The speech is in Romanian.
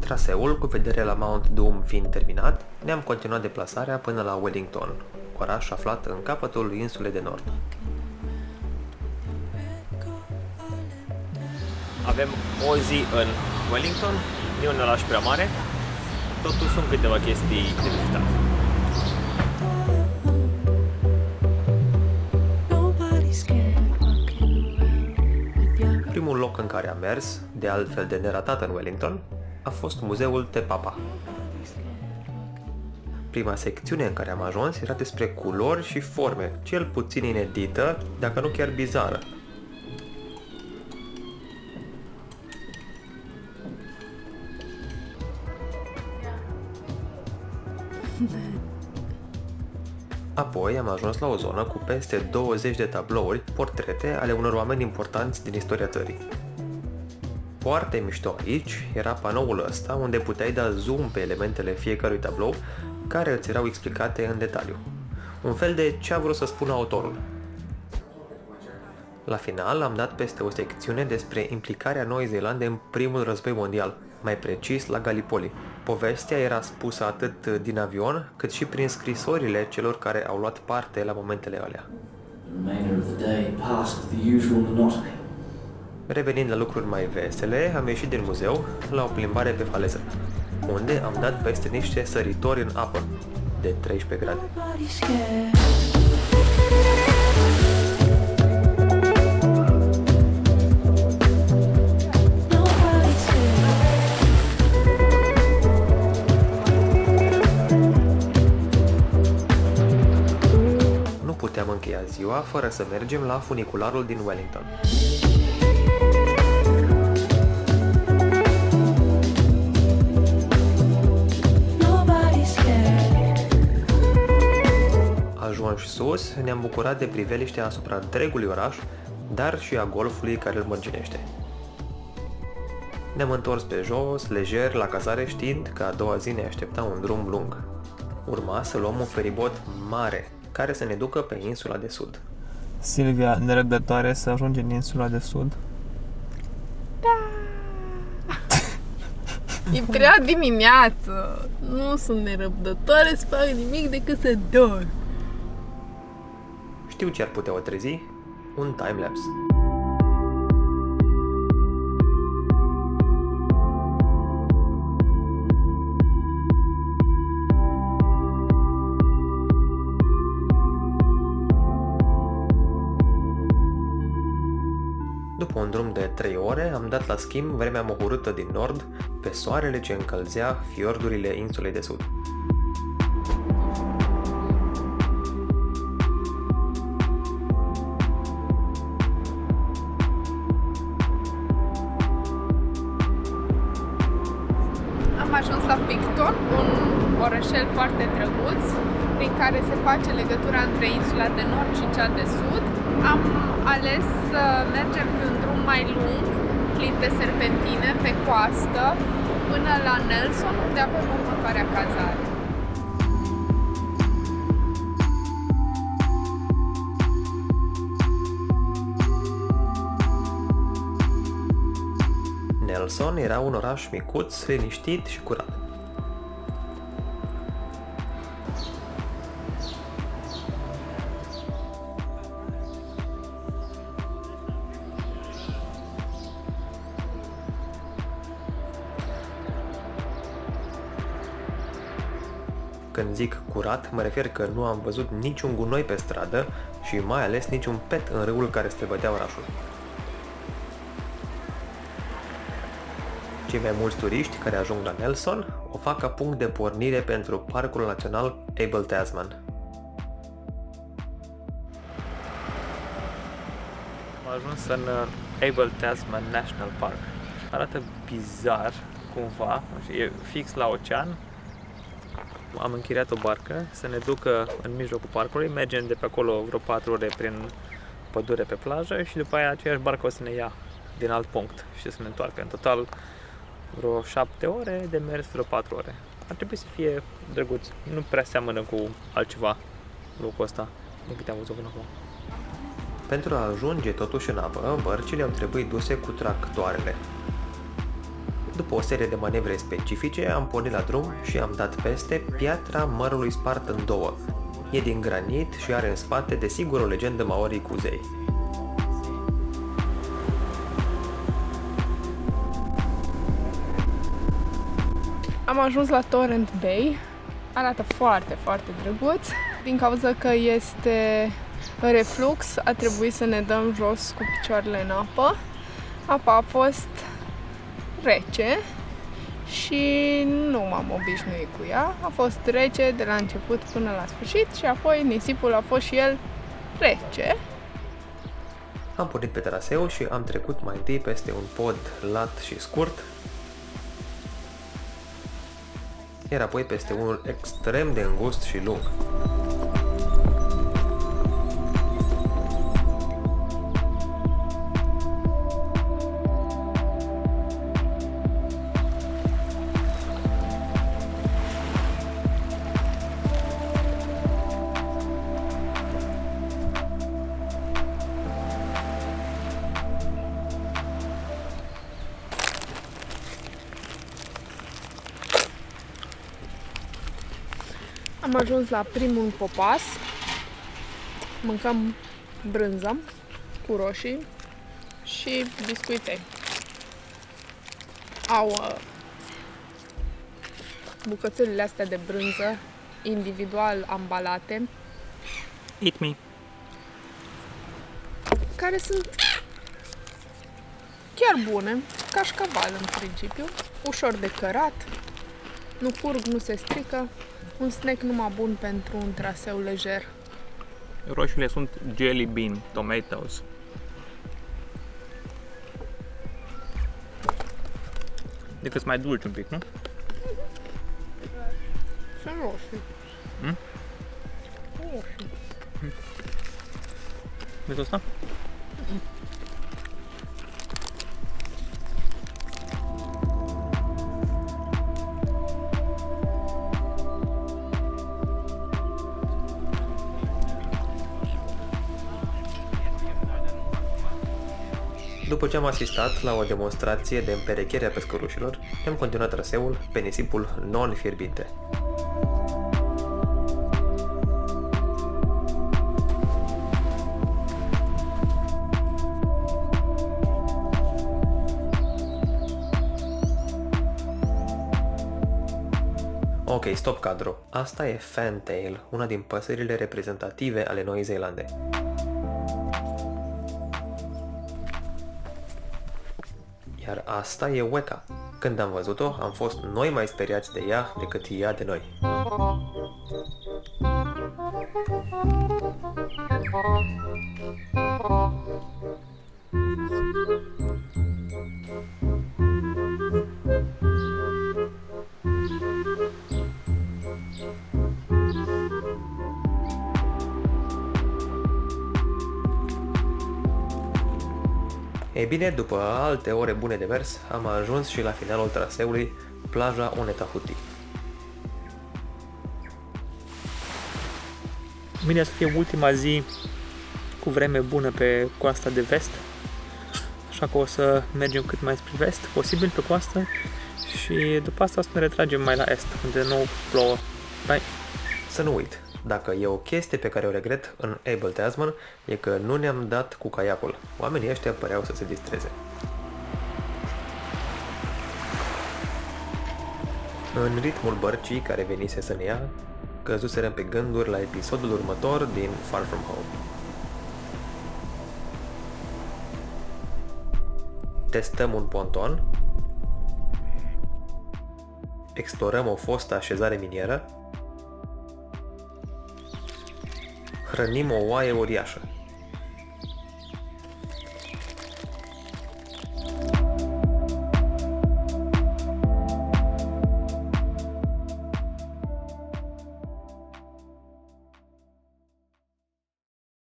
Traseul cu vedere la Mount Doom fiind terminat, ne-am continuat deplasarea până la Wellington, oraș aflat în capătul insulei de nord. Avem o zi în Wellington, e un oraș prea mare, totuși sunt câteva chestii de vizitat. Primul loc în care am mers, de altfel de neratat în Wellington, a fost muzeul Te Papa. Prima secțiune în care am ajuns era despre culori și forme, cel puțin inedită, dacă nu chiar bizară. Apoi am ajuns la o zonă cu peste 20 de tablouri, portrete ale unor oameni importanți din istoria țării. Foarte mișto aici era panoul ăsta unde puteai da zoom pe elementele fiecărui tablou care îți erau explicate în detaliu. Un fel de ce a vrut să spună autorul. La final am dat peste o secțiune despre implicarea Noii Zeelande în primul război mondial, mai precis la Gallipoli. Povestea era spusă atât din avion, cât și prin scrisorile celor care au luat parte la momentele alea. Revenind la lucruri mai vesele, am ieșit din muzeu la o plimbare pe faleză, unde am dat peste niște săritori în apă de 13 grade. Nu puteam încheia ziua fără să mergem la funicularul din Wellington. Ajuns sus, ne-am bucurat de priveliștea asupra întregului oraș, dar și a golfului care îl mărginește. Ne-am întors pe jos, lejer, la cazare, știind că a doua zi ne aștepta un drum lung. Urma să luăm un feribot mare, care să ne ducă pe insula de sud. Silvia, nerăbdătoare să ajungi în insula de sud? E prea dimineață. Nu sunt nerăbdătoare să fac nimic decât să dorm. Știu ce ar putea o trezi? Un timelapse. După un drum de 3 ore, am dat la schimb vremea mohorâtă din nord pe soarele ce încălzea fiordurile insulei de sud. Am ajuns la Picton, un orășel foarte drăguț, prin care se face legătura între insula de nord și cea de sud. Am ales să mergem pe un drum mai lung, plin de serpentine, pe coastă, până la Nelson, unde avem următoarea cazare. Nelson era un oraș micuț, liniștit și curat. Când zic curat, mă refer că nu am văzut niciun gunoi pe stradă și mai ales niciun pet în râul care străbătea orașul. Cei mai mulți turiști care ajung la Nelson o fac ca punct de pornire pentru Parcul Național Abel Tasman. Am ajuns în Abel Tasman National Park. Arată bizar, cumva, e fix la ocean. Am închiriat o barcă să ne ducă în mijlocul parcului, mergem de pe acolo vreo 4 ore prin pădure pe plajă și după aia aceeași barcă o să ne ia din alt punct și să ne întoarcă. În total vreo 7 ore de mers, vreo 4 ore. Ar trebui să fie drăguț. Nu prea seamănă cu altceva locul ăsta, din câte am văzut până acum. Pentru a ajunge totuși în apă, bărcile au trebuit duse cu tractoarele. După o serie de manevre specifice, am pornit la drum și am dat peste piatra mărului spart în două. E din granit și are în spate, desigur, o legendă maori cu zei. Am ajuns la Torrent Bay. Arată foarte, foarte drăguț. Din cauza că este reflux, a trebuit să ne dăm jos cu picioarele în apă. Apa a fost rece și nu m-am obișnuit cu ea. A fost rece de la început până la sfârșit și apoi nisipul a fost și el rece. Am pornit pe traseu și am trecut mai întâi peste un pod lat și scurt, iar apoi peste unul extrem de îngust și lung. Am ajuns la primul popas. Mâncăm brânză cu roșii și biscuite. Au bucățelele astea de brânză individual ambalate, Eat me. care sunt chiar bune, cașcaval în principiu, ușor de cărat, nu curg, nu se strică, un snack numai bun pentru un traseu lejer. Roșiile sunt jelly bean tomatoes. Decât mai dulci un pic, nu? Sunt roșii. Mm? Roșii. Vezi asta? După ce am asistat la o demonstrație de împerechere a pescărușilor, am continuat traseul pe nisipul non-fierbinte. Ok, stop cadru. Asta e fantail, una din păsările reprezentative ale Noii Zeelande. Iar asta e Weka. Când am văzut-o, am fost noi mai speriați de ea decât ea de noi. Ei bine, după alte ore bune de mers, am ajuns și la finalul traseului, plaja Onetahuti. Mâine să fie ultima zi cu vreme bună pe coasta de vest, așa că o să mergem cât mai spre vest posibil pe coastă și după asta o să ne retragem mai la est, unde nou plouă. Bye! Să nu uit, dacă e o chestie pe care o regret în Abel Tasman, e că nu ne-am dat cu caiacul. Oamenii ăștia păreau să se distreze. În ritmul bărcii care venise să ne ia, căzuserăm pe gânduri la episodul următor din Far From Home. Testăm un ponton, explorăm o fostă așezare minieră, hrănim o oaie uriașă.